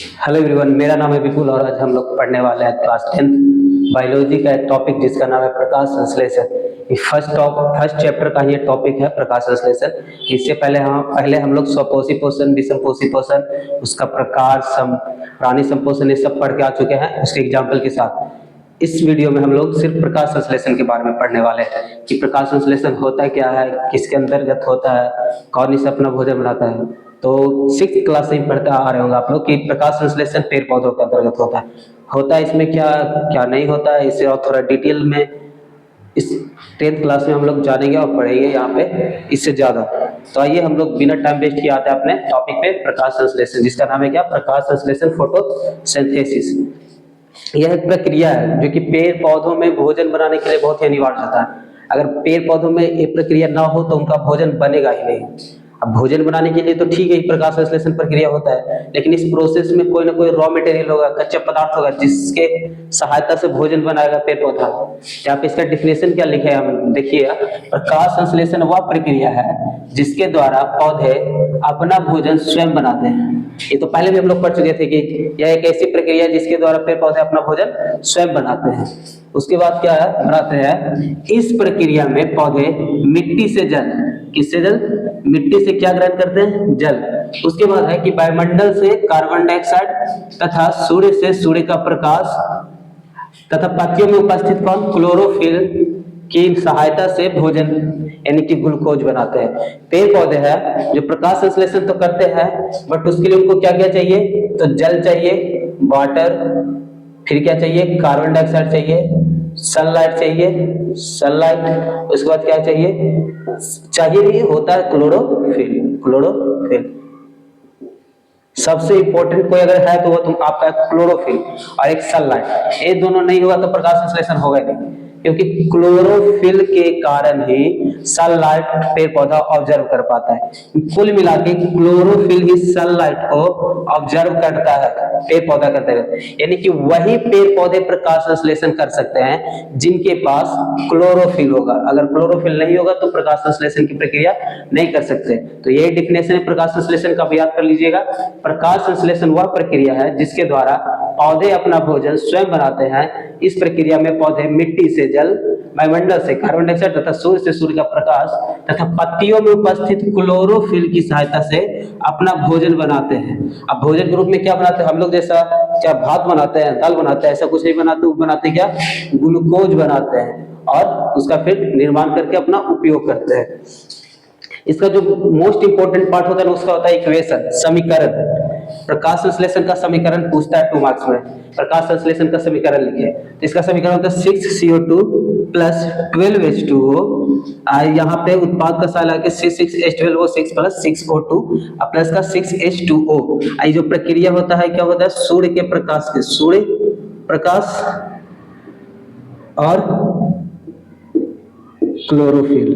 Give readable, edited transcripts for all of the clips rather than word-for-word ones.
Hello everyone, मेरा नाम है विपुल और आज हम लोग पढ़ने वाले हैं क्लास 10 बायोलॉजी का एक टॉपिक जिसका नाम है प्रकाश संश्लेषण। ये फर्स्ट चैप्टर का ये टॉपिक है प्रकाश संश्लेषण। इससे पहले हम लोग स्वपोषी पोषण, विषमपोषी पोषण, उसका प्रकार, प्राणी संपोषण ये सब पढ़ के आ चुके हैं उसके एग्जाम्पल के साथ। इस वीडियो में हम लोग सिर्फ प्रकाश संश्लेषण के बारे में पढ़ने वाले हैं कि प्रकाश संश्लेषण होता क्या है, किसके अंतर्गत होता है, कौन इसे अपना भोजन बनाता है। तो 6th क्लास से ही पढ़ते आ रहे होंगे आप लोग कि प्रकाश संश्लेषण पेड़ पौधों के अंतर्गत होता है इसमें क्या क्या नहीं होता है, इसे और थोड़ा डिटेल में इस 10th क्लास में हम लोग जानेंगे और पढ़ेंगे यहाँ पे इससे ज्यादा। तो आइए हम लोग बिना टाइम वेस्ट किए आते हैं अपने टॉपिक पे, प्रकाश संश्लेषण, जिसका नाम है क्या, प्रकाश संश्लेषण फोटोसिंथेसिस। यह एक प्रक्रिया है जो कि पेड़ पौधों में भोजन बनाने के लिए बहुत ही अनिवार्य होता है। अगर पेड़ पौधों में ये प्रक्रिया ना हो तो उनका भोजन बनेगा ही नहीं। अब भोजन बनाने के लिए तो ठीक है प्रकाश संश्लेषण प्रक्रिया होता है, लेकिन इस प्रोसेस में कोई ना कोई रॉ मटेरियल होगा, कच्चा पदार्थ होगा जिसके सहायता से भोजन बनाएगा पेड़ पौधा। यहाँ पे इसका डिफिनेशन क्या लिखे है हम देखिए, प्रकाश संश्लेषण वह प्रक्रिया है जिसके द्वारा पौधे अपना भोजन स्वयं बनाते हैं। ये तो पहले भी हम लोग पढ़ चुके थे कि यह एक ऐसी प्रक्रिया है जिसके द्वारा पेड़ पौधे अपना भोजन स्वयं बनाते हैं। उसके बाद क्या है, बनाते हैं, इस प्रक्रिया में पौधे मिट्टी से जल, किससे जल, मिट्टी से क्या ग्रहण करते हैं, जल। उसके बाद है कि वायुमंडल से कार्बन डाइऑक्साइड तथा सूर्य से सूर्य का प्रकाश तथा पत्तियों में उपस्थित कौन, क्लोरोफिल की सहायता से भोजन यानी कि ग्लूकोज बनाते हैं। पेड़ पौधे हैं जो प्रकाश संश्लेषण तो करते हैं, बट उसके लिए उनको क्या क्या चाहिए, तो जल चाहिए, वाटर, फिर क्या चाहिए, कार्बन डाइऑक्साइड चाहिए, सनलाइट चाहिए, सनलाइट, उसके बाद क्या चाहिए भी होता है क्लोरोफिल। सबसे इंपॉर्टेंट कोई अगर है तो वो तुम आपका क्लोरोफिल और एक सनलाइट। ये दोनों नहीं होगा तो प्रकाश संश्लेषण होगा नहीं, क्योंकि क्लोरोफिल के कारण ही सनलाइट पेड़ पौधा ऑब्जर्व कर पाता है। कुल मिला के क्लोरोफिल ही सनलाइट को ऑब्जर्व करता है पेड़ पौधा करते हैं, यानी कि वही पेड़ पौधे प्रकाश संश्लेषण कर सकते हैं जिनके पास क्लोरोफिल होगा। अगर क्लोरोफिल नहीं होगा तो प्रकाश संश्लेषण की प्रक्रिया नहीं कर सकते। तो यही डिफिनेशन है प्रकाश संश्लेषण का, भी याद कर लीजिएगा। प्रकाश संश्लेषण वह प्रक्रिया है जिसके द्वारा पौधे अपना भोजन स्वयं बनाते हैं। इस प्रक्रिया में पौधे मिट्टी से जल, वायुमंडल से कार्बन डाइऑक्साइड तथा सूर्य से सूर्य का प्रकाश तथा पत्तियों में उपस्थित क्लोरोफिल की सहायता से अपना भोजन बनाते हैं। अब भोजन के रूप में क्या बनाते हैं हम लोग, जैसा क्या भात बनाते हैं, दाल बनाते हैं, ऐसा कुछ नहीं बनाते, बनाते क्या, ग्लूकोज बनाते हैं और उसका फिर निर्माण करके अपना उपयोग करते हैं। इसका जो मोस्ट इंपोर्टेंट पार्ट होता है उसका होता है इक्वेशन, समीकरण। प्रकाश संश्लेषण का समीकरण पूछता है 2 मार्क्स में, प्रकाश संश्लेषण का समीकरण लिखे। तो इसका समीकरण होता है 6CO2 प्लस 12H2O। यहाँ पे उत्पाद का साल आके 6H12O 6 प्लस 6O2 प्लस का 6H2O। ये जो प्रक्रिया होता है क्या होता है, सूर्य के प्रकाश के, सूर्य प्रकाश और क्लोरोफिल,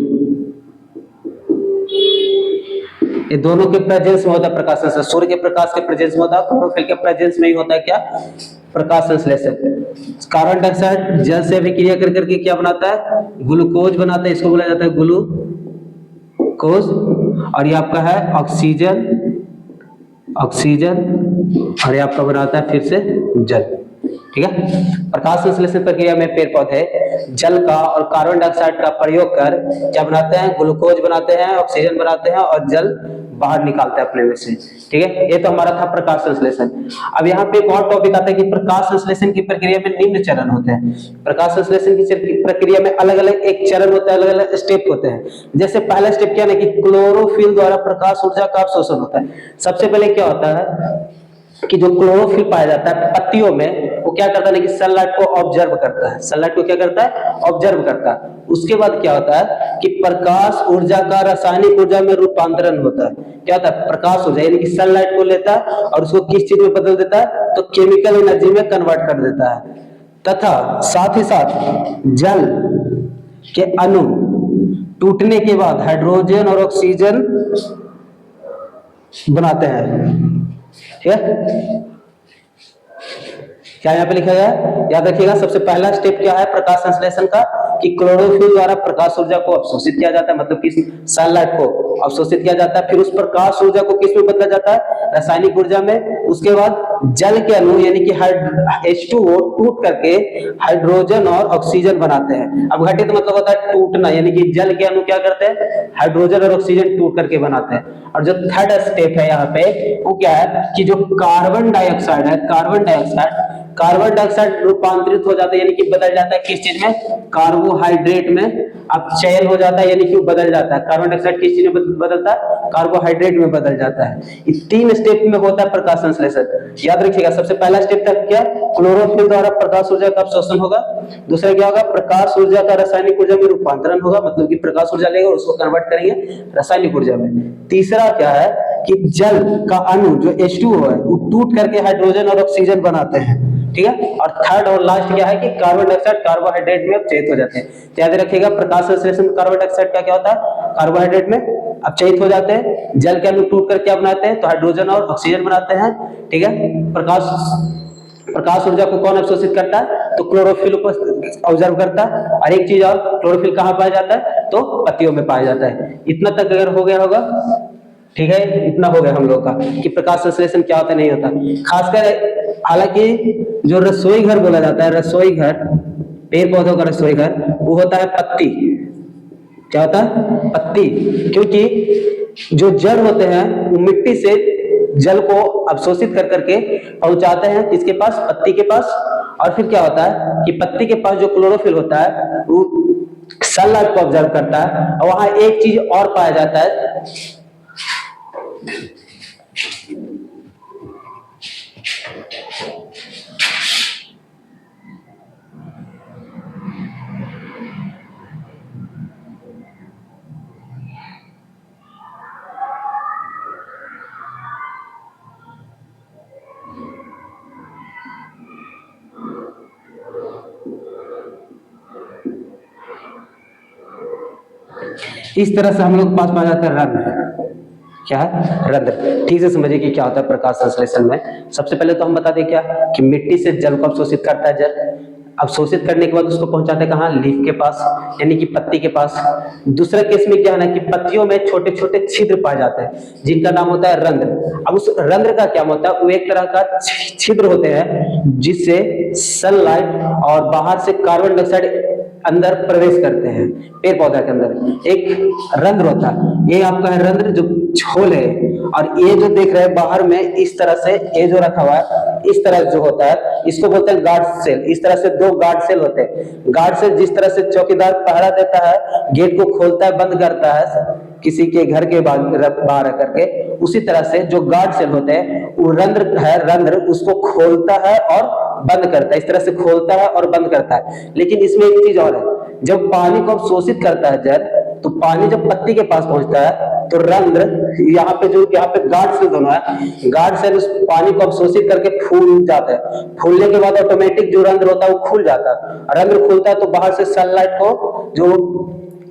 ये दोनों के प्रेजेंस में होता है प्रकाश संश्लेषण। सूर्य के प्रकाश के प्रेजेंस में होता है, क्लोरोफिल के प्रेजेंस में ही होता है क्या, प्रकाश संश्लेषण। कार्बन डाइऑक्साइड जल से अभिक्रिया कर करके क्या बनाता है, ग्लूकोज बनाता है, इसको बोला जाता है ग्लूकोज। और ये आपका है ऑक्सीजन और ये आपका बनाता है फिर से जल, ठीक है। प्रकाश संश्लेषण प्रक्रिया में पेड़ पौधे जल का और कार्बन डाइऑक्साइड का प्रयोग कर क्या बनाते हैं, ग्लूकोज बनाते हैं, ऑक्सीजन बनाते हैं और जल बाहर निकालते हैं अपने में से, ठीक है। ये तो हमारा था प्रकाश संश्लेषण। अब यहाँ पे एक और टॉपिक आता है कि प्रकाश संश्लेषण की प्रक्रिया में निम्न चरण होते हैं। प्रकाश संश्लेषण की प्रक्रिया में अलग अलग एक चरण होता है, अलग अलग स्टेप होते हैं। जैसे पहला स्टेप क्या है कि क्लोरोफिल द्वारा प्रकाश ऊर्जा का अवशोषण होता है। सबसे पहले क्या होता है कि जो क्लोरोफिल पाया जाता है पत्तियों में, वो क्या करता है कि सनलाइट को ऑब्जर्व करता है, सनलाइट को क्या करता है, ऑब्जर्व करता है। उसके बाद क्या होता है कि प्रकाश ऊर्जा का रासायनिक ऊर्जा में रूपांतरण होता है। क्या होता है, प्रकाश ऊर्जा यानी कि सनलाइट को लेता है और उसको किस चीज में बदल देता है, तो केमिकल एनर्जी में कन्वर्ट कर देता है। तथा साथ ही साथ जल के अणु टूटने के बाद हाइड्रोजन और ऑक्सीजन बनाते हैं, ठीक है। क्या यहाँ पे लिखा गया है, याद रखिएगा। सबसे पहला स्टेप क्या है प्रकाश संश्लेषण का कि क्लोरोफिल द्वारा प्रकाश ऊर्जा को अवशोषित किया जाता है, मतलब किस सनलाइट को अवशोषित किया जाता है। फिर उस प्रकाश ऊर्जा को किस में बदला जाता है, रासायनिक ऊर्जा में। उसके बाद जल के अणु यानी कि H2O टूट करके हाइड्रोजन और ऑक्सीजन बनाते हैं। अब घटित मतलब होता है टूटना, यानी कि जल के अणु क्या करते हैं, हाइड्रोजन और ऑक्सीजन टूट करके बनाते हैं। और जो थर्ड स्टेप है यहाँ पे वो क्या है कि जो कार्बन डाइऑक्साइड है, कार्बन डाइऑक्साइड रूपांतरित हो जाता है, यानी कि बदल जाता है किस चीज में, कार्बोहाइड्रेट में। अब चयन हो जाता है, यानी कि बदल जाता है। कार्बन डाइऑक्साइड किस चीज में बदलता है, कार्बोहाइड्रेट में बदल जाता है। इस 3 स्टेप में होता है प्रकाश संश्लेषण। याद रखिएगा, सबसे पहला स्टेप तक क्या, क्लोरोफिल द्वारा प्रकाश ऊर्जा का अवशोषण होगा। दूसरा क्या होगा, प्रकाश ऊर्जा का रासायनिक ऊर्जा में रूपांतरण होगा, मतलब कि प्रकाश ऊर्जा लेगा और उसको कन्वर्ट करेंगे रासायनिक ऊर्जा में। तीसरा क्या है कि जल का अणु जो H2O है वो टूट करके हाइड्रोजन और ऑक्सीजन बनाते हैं, ठीक है। और थर्ड और लास्ट क्या है कि कार्बन डाइऑक्साइड कार्बोहाइड्रेट में अपचयित हो जाते हैं। तो याद रखिएगा, प्रकाश संश्लेषण में कार्बन डाइऑक्साइड का क्या होता है, कार्बोहाइड्रेट में अपचयित हो जाते हैं। जल के अणु टूट कर क्या बनाते हैं, तो हाइड्रोजन और ऑक्सीजन बनाते हैं, ठीक है। प्रकाश ऊर्जा को कौन अवशोषित करता है, तो क्लोरोफिल ऑब्जर्व करता है। और एक चीज और, क्लोरोफिल कहाँ पाया जाता है, तो पत्तियों में पाया जाता है। इतना तक अगर हो गया होगा, ठीक है, इतना हो गया हम लोग का कि प्रकाश संश्लेषण क्या होता है, नहीं होता। खासकर हालांकि जो रसोई घर बोला जाता है, रसोई घर, पेड़ पौधों का रसोई घर, वो होता है पत्ती। क्या होता है, पत्ती। क्योंकि जो जड़ होते हैं वो मिट्टी से जल को अवशोषित कर करके पहुंचाते हैं किसके पास, पत्ती के पास। और फिर क्या होता है कि पत्ती के पास जो क्लोरोफिल होता है वो सनलाइट को ऑब्जर्व करता है। और वहां एक चीज और पाया जाता है, इस तरह से हम लोग पास पाया जाता है रंध्र। क्या है, रंध्र। ठीक से समझिए कि क्या होता है प्रकाश संश्लेषण में। सबसे पहले तो हम बता दें क्या कि मिट्टी से जल को अवशोषित करता है, जल अवशोषित करने के बाद उसको पहुंचाते हैं कहाँ, लीफ के पास, यानी कि पत्ती के पास। दूसरा केस में क्या है ना कि पत्तियों में छोटे छोटे छिद्र पाए जाते हैं जिनका नाम होता है रंध्र। अब उस रंध्र का क्या होता है, वो एक तरह का छिद्र होते हैं जिससे सनलाइट और बाहर से कार्बन डाइऑक्साइड अंदर प्रवेश करते हैं। पेड़ पौधा के अंदर एक रंध्र होता है, ये आपका है रंध्र जो छोल है। और ये जो देख रहे हैं बाहर में इस तरह से, ये जो रखा हुआ है इस तरह जो होता है इसको बोलते हैं गार्ड सेल। इस तरह से 2 गार्ड सेल होते हैं। गार्ड सेल जिस तरह से चौकीदार पहरा देता है, गेट को खोलता है बंद करता है किसी के घर के बाहर करके, उसी तरह से जो गार्ड सेल होते हैं वो रंध्र है, रंध्र उसको खोलता है और बंद करता है। इस तरह से खोलता है और बंद करता है। लेकिन इसमें एक चीज और है, जब पानी को अवशोषित करता है जल, तो पानी जब पत्ती के पास पहुंचता है तो रंध्र यहाँ पे गार्ड सेल दोनों है, गार्ड सेल उस पानी को अवशोषित करके फूल जाता है। फूलने के बाद ऑटोमेटिक जो रंध्र होता है वो खुल जाता है। रंध्र खुलता है तो बाहर से सनलाइट को जो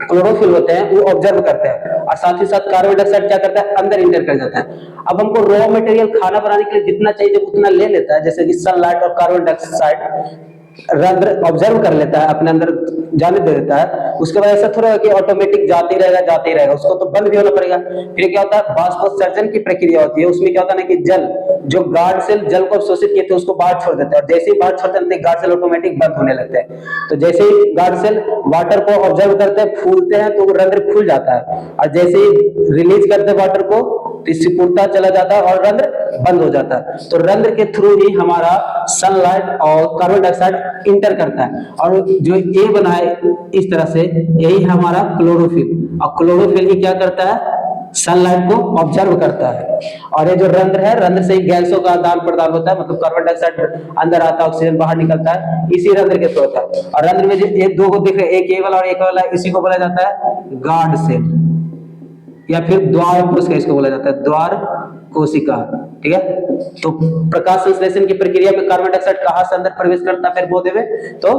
क्लोरोफिल होते हैं वो ऑब्जर्व करते हैं और साथ ही साथ कार्बन डाइऑक्साइड क्या करता है, अंदर इंटर कर जाता है। अब हमको रॉ मटेरियल खाना बनाने के लिए जितना चाहिए उतना ले लेता है, जैसे कि सनलाइट और कार्बन डाइऑक्साइड रंध्र ऑब्जर्व कर लेता है, अपने अंदर जाने दे देता है। उसके बाद ऐसा थोड़ा है कि ऑटोमेटिक जाते ही रहेगा, उसको तो बंद भी होना पड़ेगा। फिर क्या होता है, वाष्पोत्सर्जन की प्रक्रिया होती है। उसमें क्या होता है ना कि जल जो गार्ड सेल जल को अवशोषित किए थे उसको बाहर छोड़ देते हैं, और जैसे ही बाहर छोड़ते हैं गार्ड सेल ऑटोमेटिक बंद होने लगते हैं। तो जैसे ही गार्ड सेल वाटर को ऑब्जर्व करते हैं, फूलते हैं, तो रंध्र खुल जाता है। और जैसे ही रिलीज करते हैं वाटर को तो सिकुड़ता चला जाता है और रंध्र बंद हो जाता है। तो रंध्र के थ्रू ही हमारा सनलाइट और कार्बन डाइऑक्साइड इंटर करता है। और जो ए बना है इस तरह से, यही हमारा क्लोरोफिल। और क्लोरोफिल ही क्या करता है, सनलाइट को ऑब्जर्व करता है। और ये जो रंध्र है, रंध्र से ही गैसों का आदान प्रदान होता है, मतलब कार्बन डाइऑक्साइड अंदर आता है, ऑक्सीजन बाहर निकलता है, इसी रंध्र के थ्रू होता है। और रंध्र में जो एक दो को देख रहे हैं, एक ए वाला और एक वाला, इसी को बोला जाता है गार्ड सेल या फिर द्वार कोशिका, इसको बोला जाता है द्वार कोशिका। ठीक है, तो प्रकाश संश्लेषण की प्रक्रिया में कार्बन डाइऑक्साइड कहां से अंदर प्रवेश करता है फिर पौधे में, तो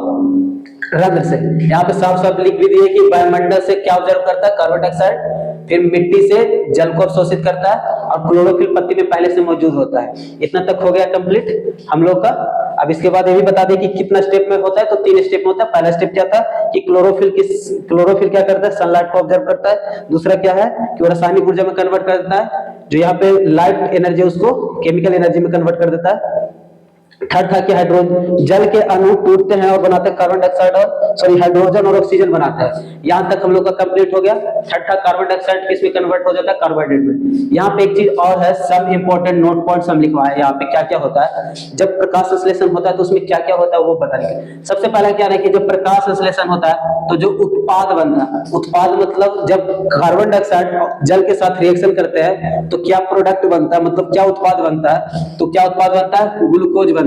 रंध्र से। यहाँ पे साफ साफ लिख भी दिए कि वायुमंडल से क्या ऑब्जर्व करता है, कार्बन डाइऑक्साइड, फिर मिट्टी से जल को अवशोषित करता है, और क्लोरोफिल पत्ती में पहले से मौजूद होता है। इतना तक हो गया कंप्लीट हम लोग का। अब इसके बाद ये भी बता दें कि कितना स्टेप में होता है, तो 3 स्टेप में होता है। पहला स्टेप क्या था कि क्लोरोफिल क्या करता है, सनलाइट को ऑब्जर्व करता है। दूसरा क्या है कि वो रासायनिक ऊर्जा में कन्वर्ट करता है, जो यहाँ पे लाइट एनर्जी उसको केमिकल एनर्जी में कन्वर्ट कर देता है। थर्ड था कि हाइड्रोजन, जल के अणु टूटते हैं और बनाते हैं कार्बन डाइऑक्साइड और हाइड्रोजन और ऑक्सीजन बनाते हैं। यहां तक हम लोग का कंप्लीट हो गया। थर्ड था कार्बन डाइऑक्साइड किस में कन्वर्ट हो जाता है, कार्बोहाइड्रेट में। यहाँ पे एक चीज और है, सब इंपॉर्टेंट नोट पॉइंट्स हम लिखवाए यहाँ पे क्या क्या होता है। जब प्रकाश संश्लेषण होता है तो उसमें क्या क्या होता है वो बताएंगे। सबसे पहला क्या है कि जब प्रकाश संश्लेषण होता है तो जो उत्पाद बनता है, उत्पाद मतलब जब कार्बन डाइऑक्साइड जल के साथ रिएक्शन करते हैं तो क्या प्रोडक्ट बनता है, मतलब क्या उत्पाद बनता है। तो क्या उत्पाद बनता है, ग्लूकोज बनता है।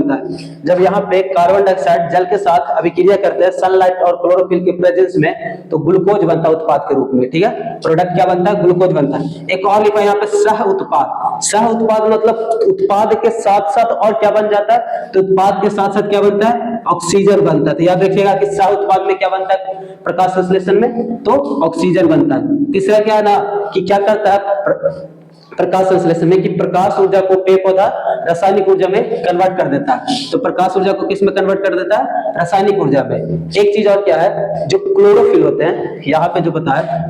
जब यहाँ पे कार्बन डाइऑक्साइड जल के साथ अभिक्रिया करते हैं सनलाइट और क्लोरोफिल के प्रेजेंस में तो ग्लूकोज बनता है उत्पाद के रूप में, ठीक है। प्रोडक्ट क्या बनता है, ग्लूकोज बनता है। एक और लिखा यहाँ पे सह उत्पाद। सह उत्पाद मतलब उत्पाद के साथ साथ और क्या बन जाता है, तो उत्पाद के साथ साथ क्या बनता है, ऑक्सीजन बनता है। तो याद रखिएगा कि सह उत्पाद में क्या बनता है प्रकाश संश्लेषण में, तो ऑक्सीजन बनता है। तीसरा क्या है ना कि क्या करता है प्रकाश संश्लेषण में कि प्रकाश ऊर्जा को पेड़ पौधा रासायनिक ऊर्जा में कन्वर्ट कर देता है। तो प्रकाश ऊर्जा को किस में कन्वर्ट कर देता है, रासायनिक ऊर्जा में। एक चीज और क्या है, जो क्लोरोफिल होते हैं यहाँ पे जो बताया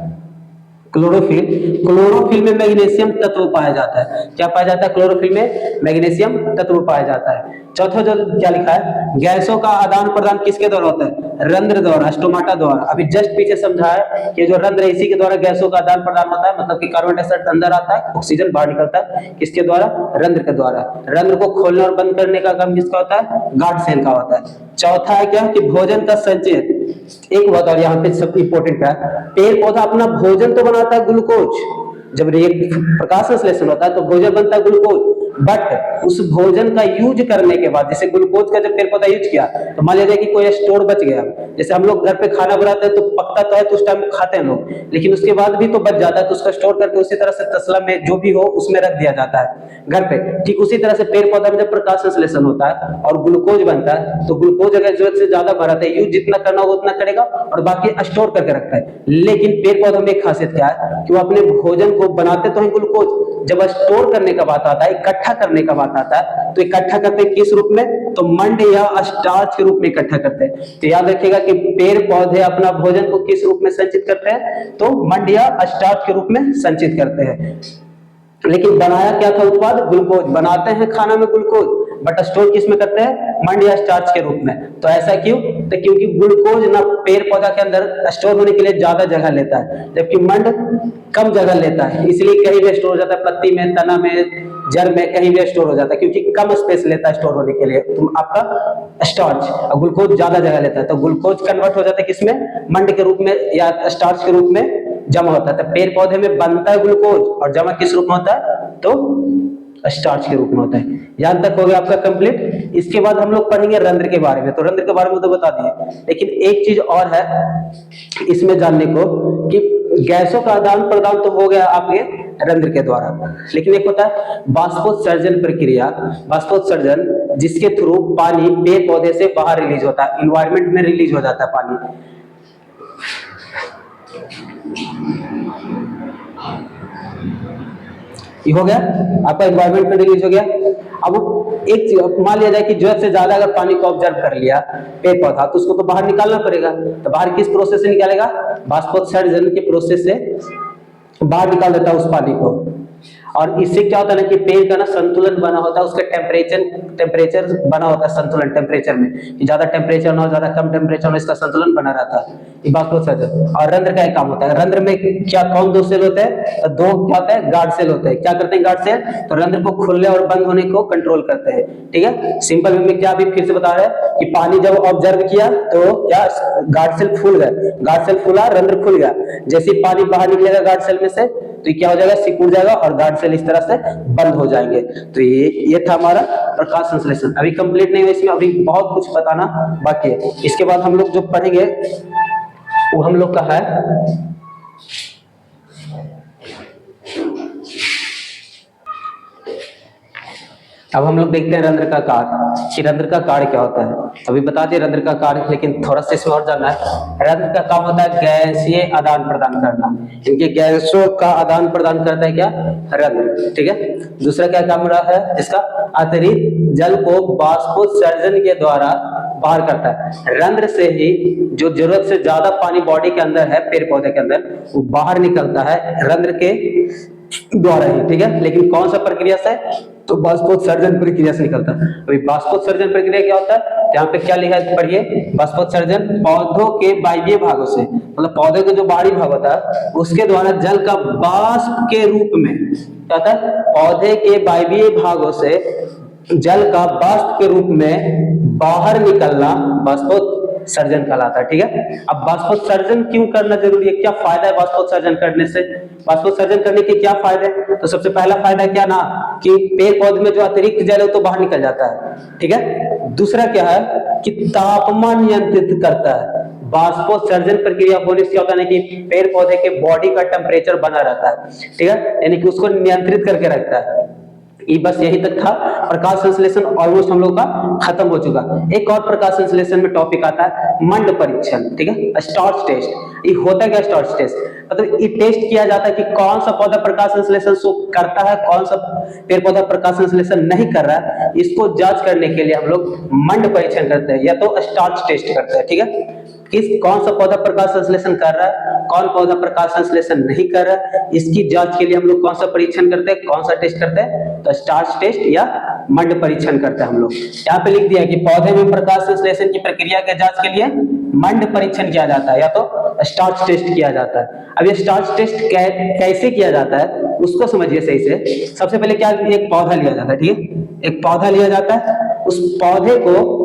क्लोरोफिल, क्लोरोफिल में मैग्नीशियम तत्व पाया जाता है। क्या पाया जाता है, क्लोरोफिल में मैग्नीशियम तत्व पाया जाता है। चौथा जो क्या लिखा है, गैसों का आदान प्रदान किसके द्वारा होता है, रंध्र द्वारा, स्टोमाटा द्वारा। अभी जस्ट पीछे समझा है कि जो रंध्र है इसी के द्वारा गैसों का आदान प्रदान होता है, मतलब कि कार्बन डाइऑक्साइड अंदर आता है, ऑक्सीजन बाहर निकलता है, किसके द्वारा, रंध्र के द्वारा। रंध्र को खोलने और बंद करने का काम किसका होता है, गार्ड सेल का होता है। चौथा है क्या कि भोजन का संचय। एक बात और यहाँ पे सब इंपॉर्टेंट है, पेड़ पौधा अपना भोजन तो बनाता है ग्लूकोज, जब प्रकाश संश्लेषण होता है तो भोजन बनता है ग्लूकोज, बट उस भोजन का यूज करने के बाद, जैसे ग्लूकोज का जब पेड़ पौधा यूज किया तो मान लीजिए कि कोई स्टोर बच गया, जैसे हम लोग घर पे खाना बनाते हैं तो पकता तो है तो उस टाइम खाते हैं लोग, लेकिन उसके बाद भी तो बच जाता है तो उसका स्टोर करके उसी तरह से तसला में जो भी हो उसमें रख दिया जाता है घर पे। ठीक उसी तरह से पेड़ पौधा में जब प्रकाश संश्लेषण होता है और ग्लूकोज बनता है तो ग्लूकोज अगर जरूरत से ज्यादा बढ़ाता है, यूज जितना करना हो उतना करेगा और बाकी स्टोर करके रखता है। लेकिन पेड़ पौधों में एक खासियत क्या है कि वो अपने भोजन को बनाते तो है ग्लूकोज, जब स्टोर करने का बात आता है, इकट्ठा करने का बात आता है, तो इकट्ठा करते हैं किस रूप में, तो मंड या स्टार्च के रूप में इकट्ठा करते हैं। तो याद रखिएगा कि पेड़ पौधे अपना भोजन को किस रूप में संचित करते हैं, तो मंड या स्टार्च के रूप में संचित करते हैं। लेकिन बनाया क्या था उत्पाद, ग्लूकोज। बनाते हैं खाना में ग्लूकोज, बट स्टोर किस में करते हैं, मंड या स्टार्च के रूप में। तो ऐसा क्यों, तो क्योंकि ग्लूकोज ना पेड़ पौधा के अंदर स्टोर होने के लिए ज्यादा जगह लेता है, जबकि मंड कम जगह लेता है, इसलिए कहीं भी स्टोर हो जाता है, पत्ती में, तना में, जड़ में, कहीं भी स्टोर हो जाता है, क्योंकि कम स्पेस लेता है स्टोर होने के लिए तो आपका स्टार्च। और ग्लूकोज ज्यादा जगह लेता है तो ग्लूकोज कन्वर्ट हो जाता है किसमें, मंड के रूप में या स्टार्च के रूप में जमा होता है। तो पेड़ पौधे में बनता है ग्लूकोज और जमा किस रूप में होता है, तो स्टार्च के रूप में होता है। यहां तक हो गया आपका कंप्लीट। इसके बाद हम लोग पढ़ेंगे रंध्र के बारे में। तो रंध्र के बारे में तो बता दिए, लेकिन एक चीज और है इसमें जानने को कि गैसों का आदान प्रदान तो हो गया आपके रंध्र के द्वारा, लेकिन एक होता है बाष्पोत्सर्जन प्रक्रिया। बाष्पोत्सर्जन जिसके थ्रू पानी पेड़ पौधे से बाहर रिलीज होता है, इन्वायरमेंट में रिलीज हो जाता है पानी। ये हो गया आपका एनवायरमेंट में रिलीज हो गया। अब एक चीज मान लिया जाए कि जरूरत से ज्यादा अगर पानी को ऑब्जर्व कर लिया पेड़ पौधा तो उसको तो बाहर निकालना पड़ेगा। तो बाहर किस प्रोसेस से निकालेगा, बाष्पोत्सर्जन के प्रोसेस से बाहर निकाल देता है उस पानी को। और इससे क्या होता है ना कि पेड़ का ना संतुलन बना होता है, उसका टेम्परेचर बना होता है संतुलन टेम्परेचर में, कि ज्यादा टेम्परेचर ना हो ज्यादा कम टेम्परेचर में इसका संतुलन बना रहता है, ये बाष्पोत्सर्जन। और रंध्र का एक काम होता है, रंध्र में क्या कौन दो सेल होते हैं, तो दो क्या होता है, गार्ड सेल होते हैं। क्या करते हैं गार्ड सेल, तो रंध्र को खुलने और बंद होने को कंट्रोल करते हैं। ठीक है, सिंपल वे में क्या अभी फिर से बता रहे हैं कि पानी जब ऑब्जर्व किया तो क्या गार्ड सेल फूल गए, गार्ड सेल फूला, रंध्र खुल गया। जैसे पानी बाहर निकलेगा गार्ड सेल में से तो क्या हो जाएगा, सिकुड़ जाएगा और गार्ड सेल इस तरह से बंद हो जाएंगे। तो ये था हमारा प्रकाश संश्लेषण। अभी कंप्लीट नहीं हुआ, इसमें अभी बहुत कुछ बताना बाकी है। इसके बाद हम लोग जो पढ़ेंगे वो हम लोग का है अब हम लोग देखते हैं रंध्र का कार्य, कि रंध्र का कार्य क्या होता है। अभी बता दिए रंध्र का कार्य, लेकिन थोड़ा सा इसमें और जानना है। रंध्र का काम होता है गैसीय आदान प्रदान करना, इनके गैसों का आदान प्रदान करता है क्या, रंध्र। ठीक है, दूसरा क्या काम रहा है इसका, अतिरिक्त जल को बाष्पोत्सर्जन के द्वारा बाहर करता है। रंध्र से ही जो जरूरत से ज्यादा पानी बॉडी के अंदर है पेड़ पौधे के अंदर वो बाहर निकलता है रंध्र के द्वारा ही, ठीक है। लेकिन कौन सा प्रक्रिया से? तो बाष्पोत्सर्जन प्रक्रिया से निकलता है। अभी बाष्पोत्सर्जन प्रक्रिया क्या होता है? यहाँ पे क्या लिखा है पढ़िए, बाष्पोत्सर्जन पौधों के वायवीय भागों से, मतलब पौधे का जो बाहरी भाग होता है उसके द्वारा जल का वाष्प के रूप में, क्या होता है? पौधे के वायवीय भागों से जल का वाष्प के रूप में बाहर निकलना बाष्पोत्सर्जन कहलाता है, ठीक है। अब बाष्पोत्सर्जन क्यों करना जरूरी है? क्या फायदा है बाष्पोत्सर्जन करने से? बाष्पोत्सर्जन करने के क्या फायदे? तो सबसे पहला फायदा क्या ना, कि पेड़ पौधे में जो अतिरिक्त जल है तो बाहर निकल जाता है, ठीक है। दूसरा क्या है कि तापमान नियंत्रित करता है। बाष्पोत्सर्जन प्रक्रिया होने से क्या होता है कि पेड़ पौधे के बॉडी का टेम्परेचर बना रहता है, ठीक है, यानी कि उसको नियंत्रित करके रखता है। ये बस यही तक था। प्रकाश संश्लेषण ऑलमोस्ट हम लोग का खत्म हो चुका। एक और प्रकाश संश्लेषण में टॉपिक आता है मंड परीक्षण, ठीक है, स्टॉर्च टेस्ट। ये होता क्या स्टॉर्च टेस्ट? मतलब ये टेस्ट किया जाता है कि कौन सा पौधा प्रकाश संश्लेषण करता है, कौन सा पेड़ पौधा प्रकाश संश्लेषण नहीं कर रहा है। इसको जांच करने के लिए हम लोग मंड परीक्षण करते हैं या तो स्टॉर्च टेस्ट करते हैं, ठीक है। कौन सा पौधा प्रकाश संश्लेषण कर रहा है, कौन पौधा प्रकाश संश्लेषण नहीं कर रहा है, इसकी जांच के लिए हम लोग कौन सा परीक्षण करते हैं, कौन सा टेस्ट करते हैं? तो स्टार्च टेस्ट या मंड परीक्षण करते हैं हम लोग। यहाँ पे लिख दिया कि पौधे में प्रकाश संश्लेषण की प्रक्रिया के जांच के लिए मंड परीक्षण किया जाता है या तो स्टार्च टेस्ट किया जाता है। अब ये स्टार्च टेस्ट कैसे किया जाता है उसको समझिए सही से। सबसे पहले क्या, एक पौधा लिया जाता है, ठीक है, एक पौधा लिया जाता है, उस पौधे को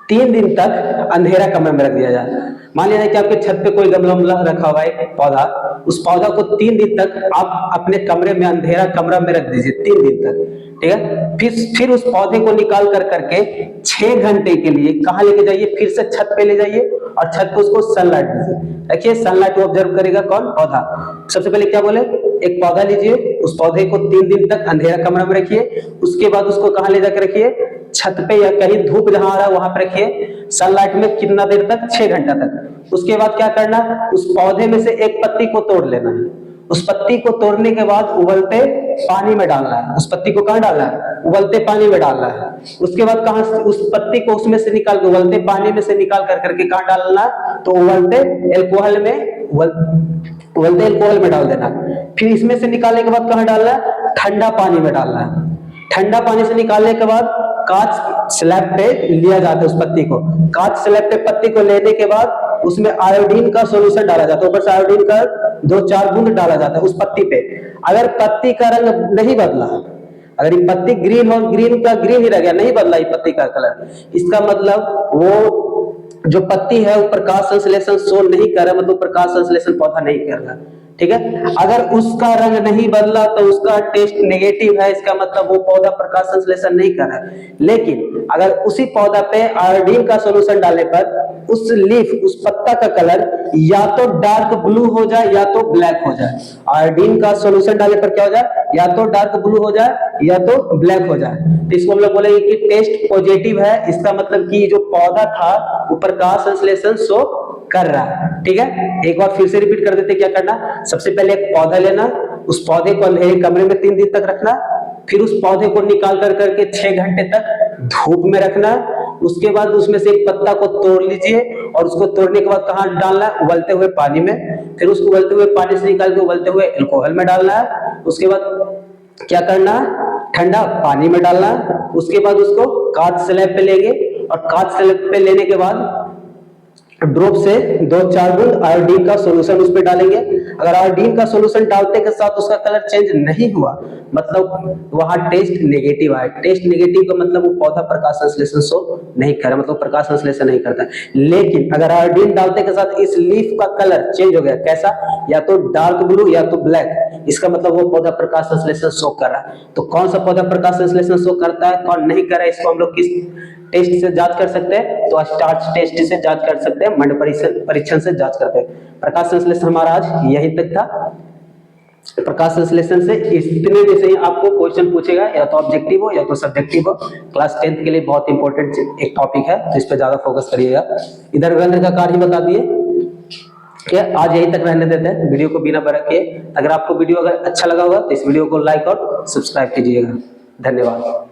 3 दिन तक अंधेरा कमरे में रख दिया जाए। मान लीजिए कि आपके छत पे कोई गमला रखा हुआ है पौधा, उस पौधा को 3 दिन तक आप अपने कमरे में अंधेरा कमरा में रख दीजिए 3 दिन तक, ठीक है। फिर उस पौधे को निकाल कर करके 6 घंटे के लिए कहाँ लेके जाइए? फिर से छत पे ले जाइए और छत पे उसको सनलाइट दीजिए। देखिए सनलाइट को ऑब्जर्व करेगा कौन? पौधा। सबसे पहले क्या बोले, एक पौधा लीजिए, उस पौधे को 3 दिन तक अंधेरा कमरा में रखिए, उसके बाद उसको कहाँ ले जाकर रखिए? छत पे या कहीं धूप जहां आ रहा है वहां पे रखिए, सनलाइट में कितना देर तक? 6 घंटा तक। उसके बाद क्या करना, उस पौधे में से एक पत्ती को तोड़ लेना है। उस पत्ती को तोड़ने के बाद उबलते पानी में डालना है। उस पत्ती को कहां डालना है? उबलते पानी में डालना है। उसके बाद कहां उस पत्ती को उसमें से निकाल के उबलते पानी में से निकाल कर करके कहां डालना है? तो उबलते एल्कोहल में, उबलते एल्कोहल में डाल देना। फिर इसमें से निकालने के बाद कहां डालना है? ठंडा पानी में डालना है। ठंडा पानी से निकालने के बाद कांच स्लैब पे लिया जाता है उस पत्ती को। कांच स्लैब पे पत्ती को लेने के बाद उसमें आयोडीन का सॉल्यूशन डाला जाता है, ऊपर से आयोडीन का 2-4 बूंद डाला जाता है उस पत्ती पे। अगर पत्ती का रंग नहीं बदला, अगर ये पत्ती ग्रीन हो, ग्रीन का ग्रीन ही रह गया, नहीं बदला ये पत्ती का कलर, इसका मतलब वो जो पत्ती है वो प्रकाश संश्लेषण शो नहीं कर रहा, मतलब प्रकाश संश्लेषण पौधा नहीं कर रहा, ठीक है। अगर उसका रंग नहीं बदला तो उसका टेस्ट नेगेटिव है, इसका मतलब वो पौधा प्रकाश संश्लेषण नहीं कर रहा है। लेकिन अगर उसी पौधा पे आयोडीन का सॉल्यूशन डालने पर उस लीफ, उस पत्ता का कलर या तो डार्क ब्लू हो जाए या तो ब्लैक हो जाए। आयोडीन का सॉल्यूशन डालने पर क्या हो जाए? या तो डार्क ब्लू हो जाए या तो ब्लैक हो जाए। तो इसको हम लोग बोलेंगे कि टेस्ट पॉजिटिव है, इसका मतलब कि जो पौधा था वो प्रकाश संश्लेषण शो कर रहा है, ठीक है। एक बार फिर से रिपीट कर देते, क्या करना? सबसे पहले एक पौधा लेना, उस पौधे को अंधेरे कमरे में 3 दिन तक रखना, फिर उस पौधे को निकाल कर करके 6 घंटे तक धूप में रखना। उसके बाद उसमें से एक पत्ता को तोड़ लीजिए और उसको तोड़ने के बाद कहाँ डालना है? उबलते हुए पानी में। फिर उसको उबलते हुए पानी से निकाल के उबलते हुए अल्कोहल में डालना है। उसके बाद क्या करना है? ठंडा पानी में डालना है। उसके बाद उसको कांच स्लैब पे लेंगे और कांच स्लैब पे लेने के बाद ड्रॉप से 2-4 बूंद आयोडीन का सॉल्यूशन उस पे डालेंगे। अगर आयोडीन का सॉल्यूशन डालते के साथ उसका कलर चेंज नहीं हुआ, मतलब वहां टेस्ट नेगेटिव आया। टेस्ट नेगेटिव का मतलब वो पौधा प्रकाश संश्लेषण शो नहीं कर रहा, मतलब प्रकाश संश्लेषण नहीं करता। लेकिन अगर आयोडीन डालते के साथ इस लीफ का कलर चेंज हो गया, कैसा? या तो डार्क ब्लू या तो ब्लैक, इसका मतलब वो पौधा प्रकाश संश्लेषण शो कर रहा है। तो कौन सा पौधा प्रकाश संश्लेषण शो करता है, कौन नहीं कर रहा है, इसको हम लोग किस टेस्ट से जांच कर सकते हैं? तो स्टार्च टेस्ट से जांच कर सकते हैं, मंड परीक्षण से जांच करते हैं। प्रकाश संश्लेषण हमारा आज यही तक था। प्रकाश संश्लेषण से इतने में से ही आपको क्वेश्चन पूछेगा, या तो ऑब्जेक्टिव हो या तो सब्जेक्टिव हो। क्लास 10th के लिए बहुत इंपॉर्टेंट एक टॉपिक है, तो इस पे ज्यादा फोकस करिएगा। इधर रंध्र का कार्य बता दिए, क्या आज यही तक रहने देते हैं, वीडियो को बिना बरके। अगर आपको वीडियो अगर अच्छा लगा होगा तो इस वीडियो को लाइक और सब्सक्राइब कीजिएगा। धन्यवाद।